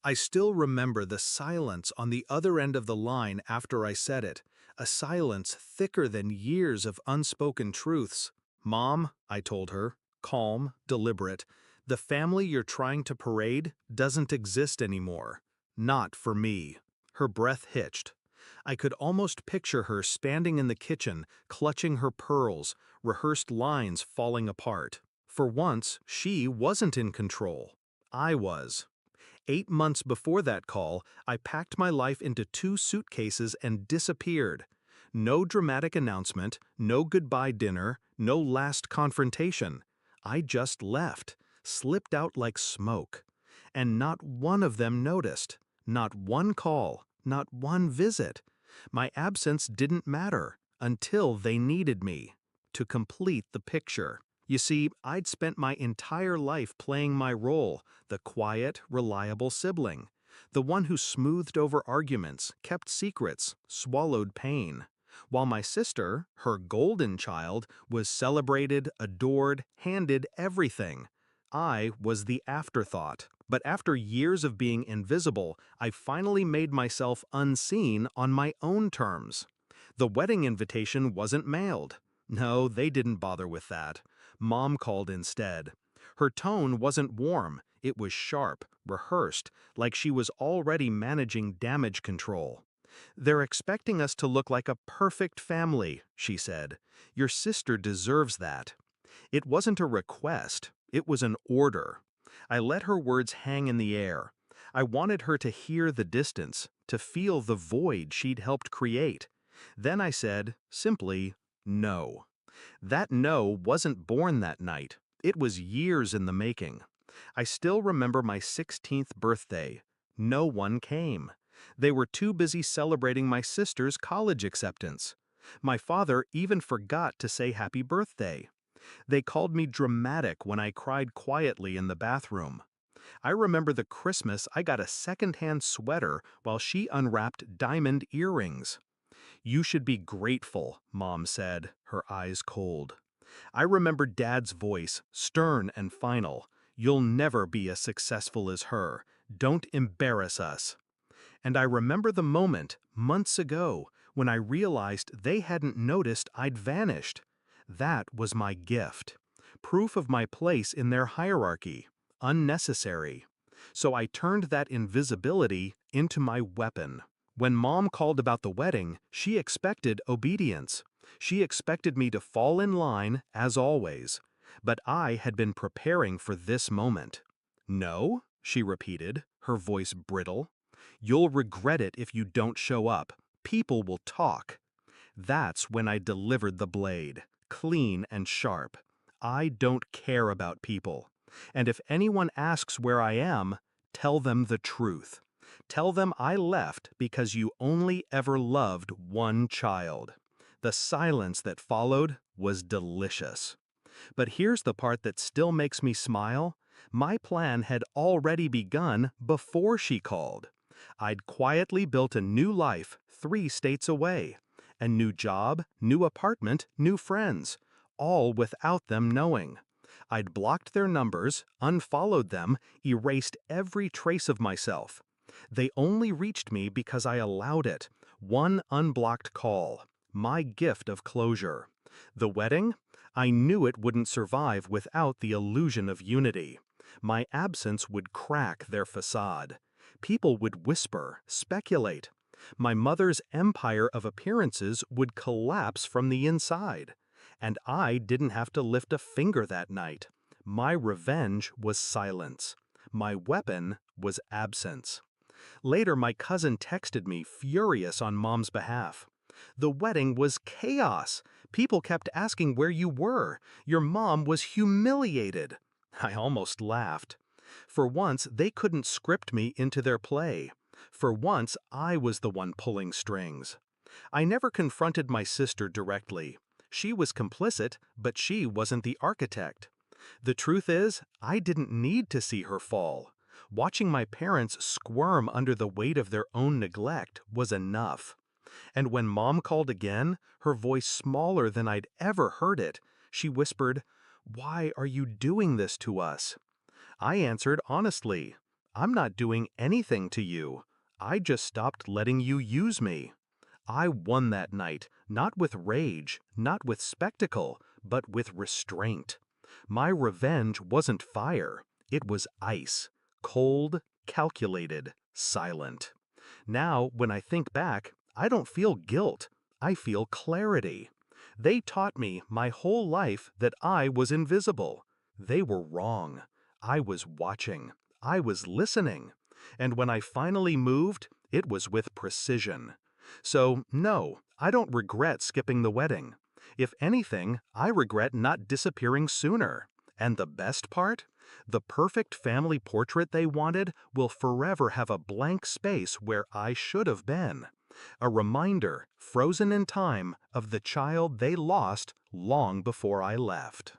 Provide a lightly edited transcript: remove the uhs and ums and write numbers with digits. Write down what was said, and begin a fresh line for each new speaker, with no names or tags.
I still remember the silence on the other end of the line after I said it, a silence thicker than years of unspoken truths. "Mom," I told her, calm, deliberate, "the family you're trying to parade doesn't exist anymore. Not for me." Her breath hitched. I could almost picture her standing in the kitchen, clutching her pearls, rehearsed lines falling apart. For once, she wasn't in control. I was. 8 months before that call, I packed my life into 2 suitcases and disappeared. No dramatic announcement, no goodbye dinner, no last confrontation. I just left, slipped out like smoke. And not one of them noticed. Not one call, not one visit. My absence didn't matter until they needed me to complete the picture. You see, I'd spent my entire life playing my role, the quiet, reliable sibling, the one who smoothed over arguments, kept secrets, swallowed pain. While my sister, her golden child, was celebrated, adored, handed everything. I was the afterthought. But after years of being invisible, I finally made myself unseen on my own terms. The wedding invitation wasn't mailed. No, they didn't bother with that. Mom called instead. Her tone wasn't warm, it was sharp, rehearsed, like she was already managing damage control. "They're expecting us to look like a perfect family," she said. "Your sister deserves that." It wasn't a request, it was an order. I let her words hang in the air. I wanted her to hear the distance, to feel the void she'd helped create. Then I said, simply, no. That no wasn't born that night. It was years in the making. I still remember my 16th birthday. No one came. They were too busy celebrating my sister's college acceptance. My father even forgot to say happy birthday. They called me dramatic when I cried quietly in the bathroom. I remember the Christmas I got a secondhand sweater while she unwrapped diamond earrings. "You should be grateful," Mom said, her eyes cold. I remember Dad's voice, stern and final. "You'll never be as successful as her. Don't embarrass us." And I remember the moment, months ago, when I realized they hadn't noticed I'd vanished. That was my gift. Proof of my place in their hierarchy. Unnecessary. So I turned that invisibility into my weapon. When Mom called about the wedding, she expected obedience. She expected me to fall in line, as always. But I had been preparing for this moment. "No?" she repeated, her voice brittle. "You'll regret it if you don't show up. People will talk." That's when I delivered the blade, clean and sharp. I don't care about people. And if anyone asks where I am, tell them the truth. Tell them I left because you only ever loved one child. The silence that followed was delicious. But here's the part that still makes me smile. My plan had already begun before she called. I'd quietly built a new life 3 states away. A new job, new apartment, new friends. All without them knowing. I'd blocked their numbers, unfollowed them, erased every trace of myself. They only reached me because I allowed it. One unblocked call. My gift of closure. The wedding? I knew it wouldn't survive without the illusion of unity. My absence would crack their facade. People would whisper, speculate. My mother's empire of appearances would collapse from the inside. And I didn't have to lift a finger that night. My revenge was silence. My weapon was absence. Later, my cousin texted me, furious on Mom's behalf. "The wedding was chaos. People kept asking where you were. Your mom was humiliated." I almost laughed. For once, they couldn't script me into their play. For once, I was the one pulling strings. I never confronted my sister directly. She was complicit, but she wasn't the architect. The truth is, I didn't need to see her fall. Watching my parents squirm under the weight of their own neglect was enough. And when Mom called again, her voice smaller than I'd ever heard it, she whispered, "Why are you doing this to us?" I answered honestly, I'm not doing anything to you. I just stopped letting you use me. I won that night, not with rage, not with spectacle, but with restraint. My revenge wasn't fire, it was ice, cold, calculated, silent. Now, when I think back, I don't feel guilt, I feel clarity. They taught me my whole life that I was invisible. They were wrong. I was watching. I was listening. And when I finally moved, it was with precision. So, no, I don't regret skipping the wedding. If anything, I regret not disappearing sooner. And the best part? The perfect family portrait they wanted will forever have a blank space where I should have been. A reminder, frozen in time, of the child they lost long before I left.